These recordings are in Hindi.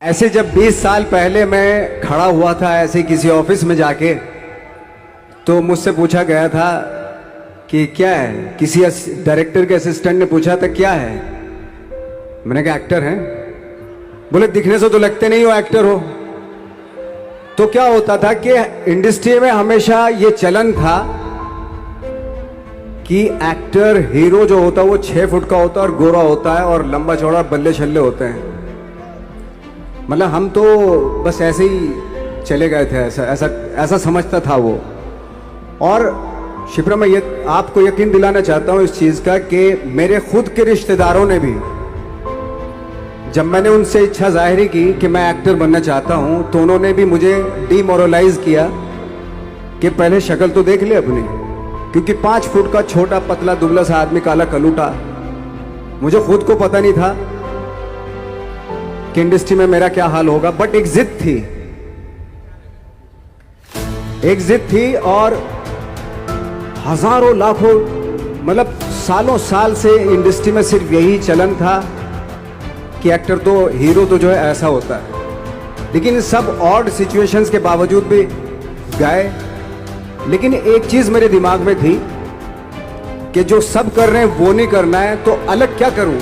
ऐसे जब 20 साल पहले मैं खड़ा हुआ था ऐसे किसी ऑफिस में जाके, तो मुझसे पूछा गया था कि क्या है। किसी डायरेक्टर के असिस्टेंट ने पूछा था क्या है। मैंने कहा एक्टर हैं। बोले दिखने से तो लगते नहीं हो एक्टर हो। तो क्या होता था कि इंडस्ट्री में हमेशा ये चलन था कि एक्टर हीरो जो होता है वो 6 फुट का होता है और गोरा होता है और लंबा चौड़ा बल्ले छल्ले होते हैं। मतलब हम तो बस ऐसे ही चले गए थे, ऐसा ऐसा ऐसा समझता था वो। और शिप्रा, मैं ये आपको यकीन दिलाना चाहता हूं इस चीज का कि मेरे खुद के रिश्तेदारों ने भी, जब मैंने उनसे इच्छा जाहिर की कि मैं एक्टर बनना चाहता हूं, तो उन्होंने भी मुझे डीमोरलाइज किया कि पहले शक्ल तो देख ले अपनी, क्योंकि 5 फुट का छोटा पतला दुबला सा आदमी, काला कलूटा। मुझे खुद को पता नहीं था कि इंडस्ट्री में मेरा क्या हाल होगा, बट एक जिद थी और हजारों लाखों मतलब सालों साल से इंडस्ट्री में सिर्फ यही चलन था कि एक्टर तो, हीरो तो जो है ऐसा होता है। लेकिन सब ऑड सिचुएशंस के बावजूद भी गए। लेकिन एक चीज मेरे दिमाग में थी कि जो सब कर रहे हैं वो नहीं करना है, तो अलग क्या करूं,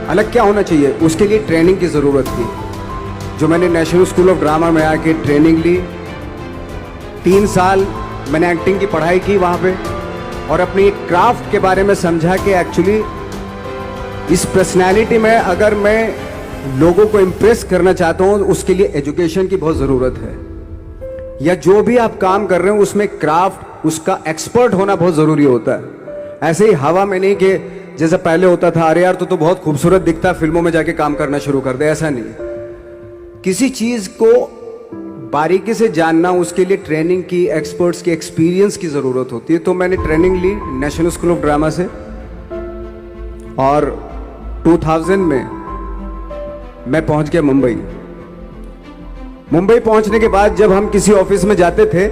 अलग क्या होना चाहिए। उसके लिए ट्रेनिंग की ज़रूरत थी, जो मैंने नेशनल स्कूल ऑफ ड्रामा में आके ट्रेनिंग ली। 3 साल मैंने एक्टिंग की पढ़ाई की वहाँ पे, और अपनी एक क्राफ्ट के बारे में समझा कि एक्चुअली इस पर्सनैलिटी में अगर मैं लोगों को इम्प्रेस करना चाहता हूँ, उसके लिए एजुकेशन की बहुत ज़रूरत है। या जो भी आप काम कर रहे हो उसमें क्राफ्ट, उसका एक्सपर्ट होना बहुत ज़रूरी होता है। ऐसे ही हवा में नहीं कि जैसे पहले होता था, अरे यार तो बहुत खूबसूरत दिखता, फिल्मों में जाके काम करना शुरू कर दे। ऐसा नहीं, किसी चीज को बारीकी से जानना, उसके लिए ट्रेनिंग की, एक्सपर्ट्स की, एक्सपीरियंस की जरूरत होती है। तो मैंने ट्रेनिंग ली नेशनल स्कूल ऑफ ड्रामा से, और 2000 में मैं पहुंच गया मुंबई। मुंबई पहुंचने के बाद जब हम किसी ऑफिस में जाते थे,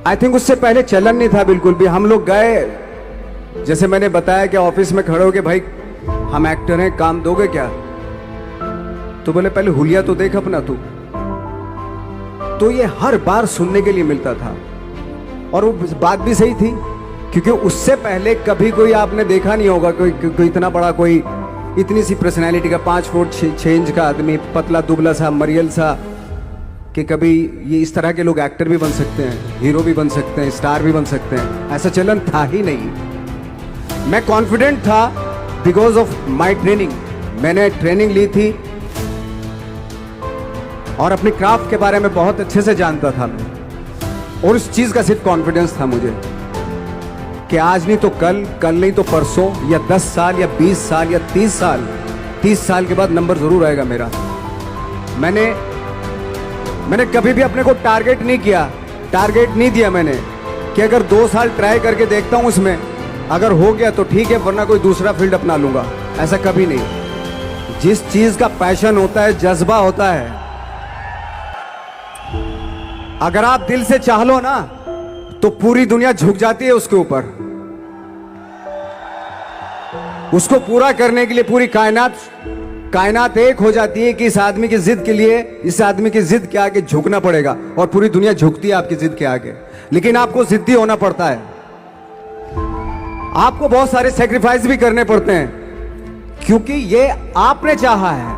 आई थिंक उससे पहले चलन नहीं था बिल्कुल भी। हम लोग गए, जैसे मैंने बताया कि ऑफिस में खड़े हो के, भाई हम एक्टर हैं, काम दोगे क्या। तो बोले पहले हुलिया तो देख अपना तू। तो ये हर बार सुनने के लिए मिलता था, और वो बात भी सही थी, क्योंकि उससे पहले कभी कोई आपने देखा नहीं होगा कोई इतना बड़ा, कोई इतनी सी पर्सनैलिटी का 5 फुट 6 इंच का आदमी, पतला दुबला सा मरियल सा, कि कभी ये इस तरह के लोग एक्टर भी बन सकते हैं, हीरो भी बन सकते हैं, स्टार भी बन सकते हैं। ऐसा चलन था ही नहीं। मैं कॉन्फिडेंट था बिकॉज ऑफ माई ट्रेनिंग। मैंने ट्रेनिंग ली थी और अपनी क्राफ्ट के बारे में बहुत अच्छे से जानता था मैं, और उस चीज का सिर्फ कॉन्फिडेंस था मुझे कि आज नहीं तो कल, कल नहीं तो परसों, या 10 साल या 20 साल या 30 साल के बाद नंबर जरूर आएगा मेरा। मैंने कभी भी अपने को टारगेट नहीं किया, टारगेट नहीं दिया मैंने कि अगर 2 साल ट्राई करके देखता हूं, उसमें अगर हो गया तो ठीक है, वरना कोई दूसरा फील्ड अपना लूंगा। ऐसा कभी नहीं। जिस चीज का पैशन होता है, जज्बा होता है, अगर आप दिल से चाह लो ना, तो पूरी दुनिया झुक जाती है उसके ऊपर। उसको पूरा करने के लिए पूरी कायनात एक हो जाती है कि इस आदमी की जिद के लिए, इस आदमी की जिद के आगे झुकना पड़ेगा, और पूरी दुनिया झुकती है आपकी जिद के आगे। लेकिन आपको जिद्दी होना पड़ता है, आपको बहुत सारे सेक्रीफाइस भी करने पड़ते हैं, क्योंकि ये आपने चाहा है।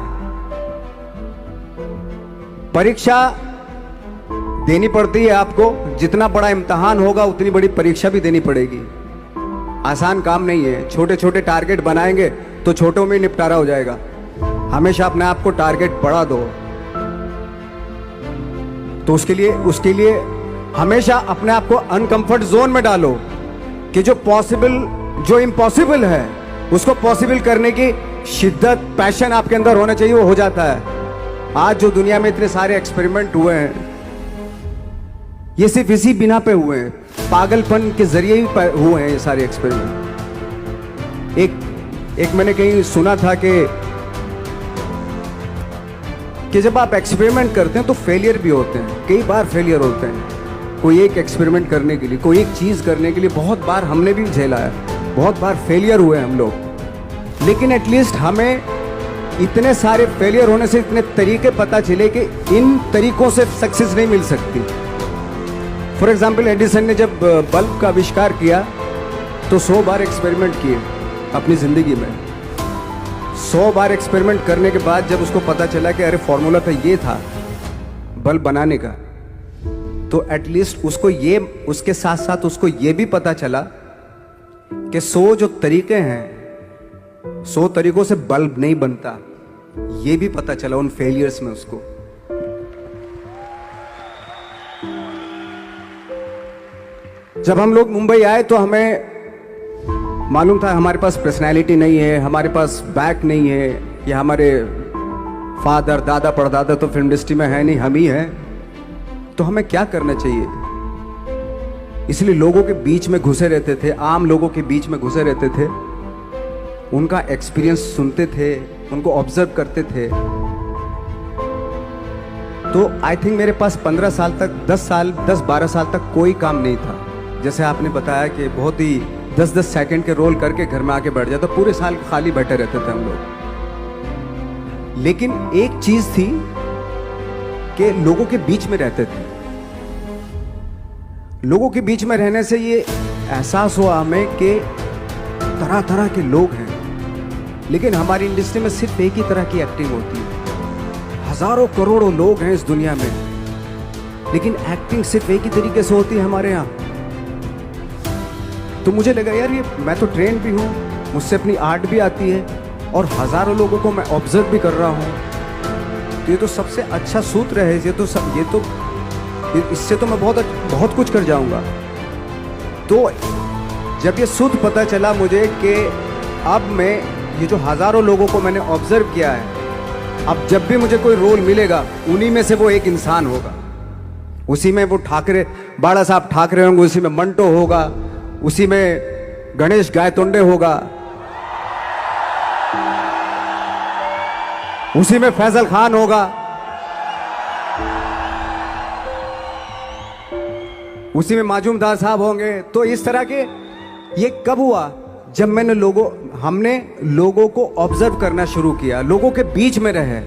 परीक्षा देनी पड़ती है आपको, जितना बड़ा इम्तिहान होगा उतनी बड़ी परीक्षा भी देनी पड़ेगी। आसान काम नहीं है। छोटे छोटे टारगेट बनाएंगे तो छोटों में निपटारा हो जाएगा। हमेशा अपने आप को टारगेट बढ़ा दो। तो उसके लिए हमेशा अपने आप को अनकंफर्ट जोन में डालो, कि जो इम्पॉसिबल है उसको पॉसिबल करने की शिद्दत, पैशन आपके अंदर होना चाहिए, वो हो जाता है। आज जो दुनिया में इतने सारे एक्सपेरिमेंट हुए हैं, ये सिर्फ इसी बिना पे हुए हैं, पागलपन के जरिए ही हुए हैं ये सारे एक्सपेरिमेंट। एक मैंने कहीं सुना था कि जब आप एक्सपेरिमेंट करते हैं तो फेलियर भी होते हैं, कई बार फेलियर होते हैं। कोई एक एक्सपेरिमेंट करने के लिए, कोई एक चीज करने के लिए बहुत बार हमने भी झेला है, बहुत बार फेलियर हुए हम लोग। लेकिन एटलीस्ट हमें इतने सारे फेलियर होने से इतने तरीके पता चले कि इन तरीकों से सक्सेस नहीं मिल सकती। फॉर एग्जाम्पल, एडिसन ने जब बल्ब का आविष्कार किया तो 100 बार एक्सपेरिमेंट किए अपनी ज़िंदगी में। 100 बार एक्सपेरिमेंट करने के बाद जब उसको पता चला कि अरे फॉर्मूला तो ये था बल्ब बनाने का, तो एटलीस्ट उसको ये, उसके साथ साथ उसको ये भी पता चला कि 100 जो तरीके हैं, 100 तरीकों से बल्ब नहीं बनता, ये भी पता चला उन फेलियर्स में उसको। जब हम लोग मुंबई आए तो हमें मालूम था हमारे पास पर्सनैलिटी नहीं है, हमारे पास बैक नहीं है, या हमारे फादर दादा परदादा तो फिल्म इंडस्ट्री में है नहीं, हम ही हैं, तो हमें क्या करना चाहिए। इसलिए लोगों के बीच में घुसे रहते थे, आम लोगों के बीच में घुसे रहते थे, उनका एक्सपीरियंस सुनते थे, उनको ऑब्जर्व करते थे। तो आई थिंक मेरे पास 15 साल तक, 10-12 साल तक कोई काम नहीं था। जैसे आपने बताया कि बहुत ही 10-10 सेकंड के रोल करके घर में आके बैठ जाता, पूरे साल खाली बैठे रहते थे हम लोग। लेकिन एक चीज थी कि लोगों के बीच में रहते थे। लोगों के बीच में रहने से ये एहसास हुआ हमें कि तरह तरह के लोग हैं, लेकिन हमारी इंडस्ट्री में सिर्फ एक ही तरह की एक्टिंग होती है। हजारों करोड़ों लोग हैं इस दुनिया में, लेकिन एक्टिंग सिर्फ एक ही तरीके से होती है हमारे यहाँ। तो मुझे लगा यार, ये मैं तो ट्रेन भी हूँ, मुझसे अपनी आर्ट भी आती है, और हजारों लोगों को मैं ऑब्जर्व भी कर रहा हूँ। तो ये तो सबसे अच्छा सूत्र है, इससे तो मैं बहुत कुछ कर जाऊंगा। तो जब ये सूत्र पता चला मुझे कि अब मैं ये जो हजारों लोगों को मैंने ऑब्जर्व किया है, अब जब भी मुझे कोई रोल मिलेगा उन्हीं में से वो एक इंसान होगा। उसी में वो ठाकरे, बाड़ा साहब ठाकरे होंगे, उसी में मंटो होगा, उसी में गणेश गायतोंडे होगा, उसी में फैजल खान होगा, उसी में माजूमदार साहब होंगे। तो इस तरह के, ये कब हुआ? जब हमने लोगों को ऑब्जर्व करना शुरू किया, लोगों के बीच में रहे।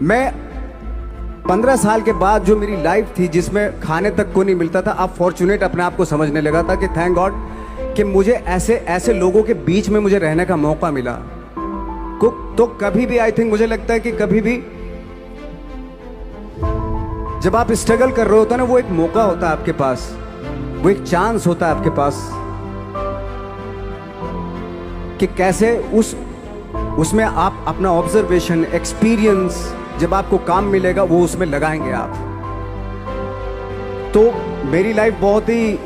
मैं 15 साल के बाद जो मेरी लाइफ थी, जिसमें खाने तक को नहीं मिलता था, अब फॉर्चुनेट अपने आप को समझने लगा था कि थैंक गॉड कि मुझे ऐसे लोगों के बीच में मुझे रहने का मौका मिला। तो कभी भी आई थिंक मुझे लगता है कि कभी भी जब आप स्ट्रगल कर रहे होते हैं ना, वो एक मौका होता है आपके पास, वो एक चांस होता है आपके पास कि कैसे उसमें आप अपना ऑब्जर्वेशन, एक्सपीरियंस, जब आपको काम मिलेगा वो उसमें लगाएंगे आप। तो मेरी लाइफ बहुत ही,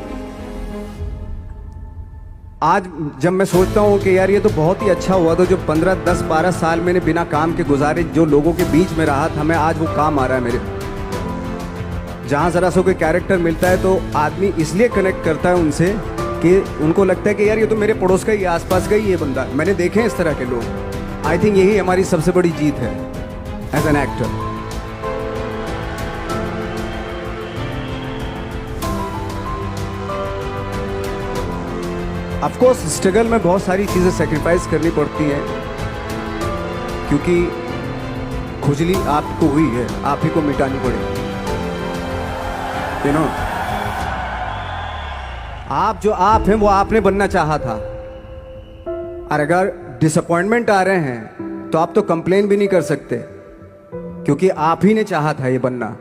आज जब मैं सोचता हूँ कि यार ये तो बहुत ही अच्छा हुआ, तो जो 15, 10, 12 साल मैंने बिना काम के गुजारे, जो लोगों के बीच में रहा था मैं, आज वो काम आ रहा है मेरे। जहाँ ज़रा सा कोई कैरेक्टर मिलता है तो आदमी इसलिए कनेक्ट करता है उनसे कि उनको लगता है कि यार ये तो मेरे पड़ोस का ही, आसपास का ही ये बंदा। मैंने देखे हैं इस तरह के लोग। आई थिंक यही हमारी सबसे बड़ी जीत है as an actor. Of course struggle में बहुत सारी चीज़ें सेक्रीफाइस करनी पड़ती हैं, क्योंकि खुजली आपको हुई है, आप ही को मिटानी पड़ेगी। यू नो, आप जो आप हैं वो आपने बनना चाहा था, और अगर डिसअपॉइंटमेंट आ रहे हैं तो आप तो कंप्लेन भी नहीं कर सकते, क्योंकि आप ही ने चाहा था ये बनना।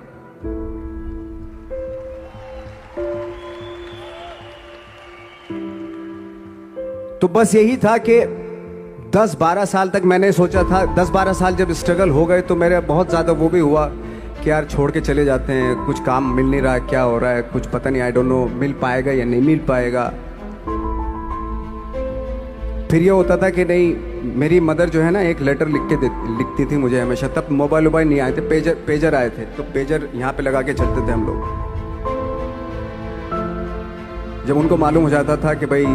तो बस यही था कि 10-12 साल तक मैंने सोचा था, 10-12 साल जब स्ट्रगल हो गए तो मेरे बहुत ज़्यादा वो भी हुआ कि यार छोड़ के चले जाते हैं, कुछ काम मिल नहीं रहा है, क्या हो रहा है कुछ पता नहीं, आई डोंट नो मिल पाएगा या नहीं मिल पाएगा। फिर ये होता था कि नहीं, मेरी मदर जो है ना एक लेटर लिखती थी मुझे हमेशा। तब मोबाइल नहीं आए थे, पेजर आए थे, तो पेजर यहाँ पे लगा के चलते थे हम लोग। जब उनको मालूम हो जाता था कि भाई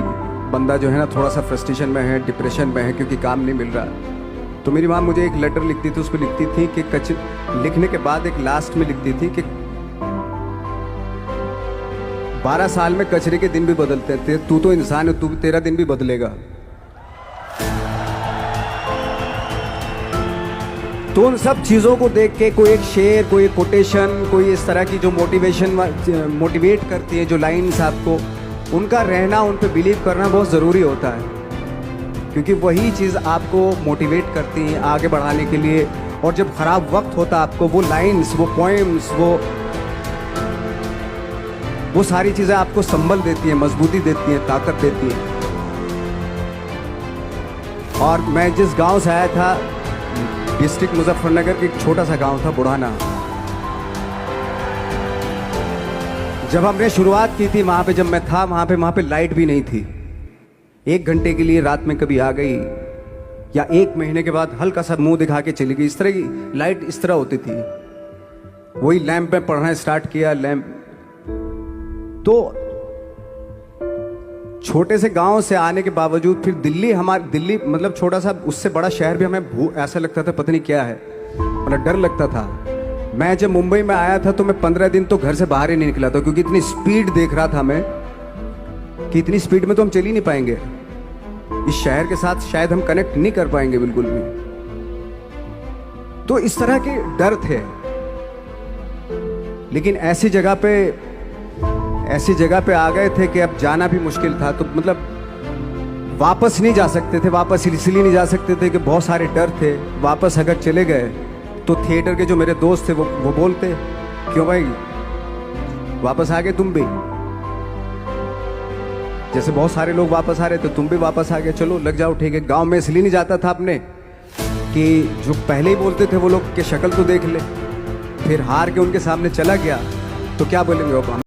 बंदा जो है ना थोड़ा सा फ्रस्ट्रेशन में है, डिप्रेशन में है, क्योंकि काम नहीं मिल रहा, तो मेरी माँ मुझे एक लेटर लिखती थी। उसको लिखती थी कि लिखने के बाद एक लास्ट में लिखती थी कि 12 साल में कचरे के दिन भी बदलते थे, तू तो इंसान है, तू तेरा दिन भी बदलेगा। तो उन सब चीज़ों को देख के कोई एक शेर, कोई एक कोटेशन, कोई इस तरह की जो मोटिवेट करती है, जो लाइन्स आपको, उनका रहना, उन पे बिलीव करना बहुत ज़रूरी होता है, क्योंकि वही चीज़ आपको मोटिवेट करती हैं आगे बढ़ाने के लिए। और जब ख़राब वक्त होता है आपको वो लाइन्स, वो पोएम्स, वो सारी चीज़ें आपको संबल देती हैं, मजबूती देती हैं, ताकत देती हैं। और मैं जिस गांव से आया था, डिस्ट्रिक्ट मुजफ्फरनगर के एक छोटा सा गांव था बुढ़ाना, जब हमने शुरुआत की थी वहाँ पे, जब मैं था वहाँ पे लाइट भी नहीं थी। 1 घंटे के लिए रात में कभी आ गई, या 1 महीने के बाद हल्का सा मुंह दिखा के चली गई। इस तरह की लाइट इस तरह होती थी। वही लैंप में पढ़ना स्टार्ट किया, लैंप। तो छोटे से गांव से आने के बावजूद फिर दिल्ली मतलब छोटा सा, उससे बड़ा शहर भी हमें ऐसा लगता था पता नहीं क्या है, मतलब डर लगता था। मैं जब मुंबई में आया था तो मैं 15 दिन तो घर से बाहर ही नहीं निकला था, क्योंकि इतनी स्पीड देख रहा था मैं कि इतनी स्पीड में तो हम चल ही नहीं पाएंगे, इस शहर के साथ शायद हम कनेक्ट नहीं कर पाएंगे बिल्कुल भी। तो इस तरह के डर थे। लेकिन ऐसी जगह पे आ गए थे कि अब जाना भी मुश्किल था। तो मतलब वापस नहीं जा सकते थे, वापस इसलिए नहीं जा सकते थे कि बहुत सारे डर थे। वापस अगर चले गए तो थिएटर के जो मेरे दोस्त थे वो बोलते, क्यों भाई वापस आ गए तुम भी, जैसे बहुत सारे लोग वापस आ रहे थे तुम भी वापस आ गए, चलो लग जाओ ठीक है। गांव में इसलिए नहीं जाता था अपने कि जो पहले ही बोलते थे वो लोग के शक्ल तो देख ले, फिर हार के उनके सामने चला गया तो क्या बोलेंगे वो।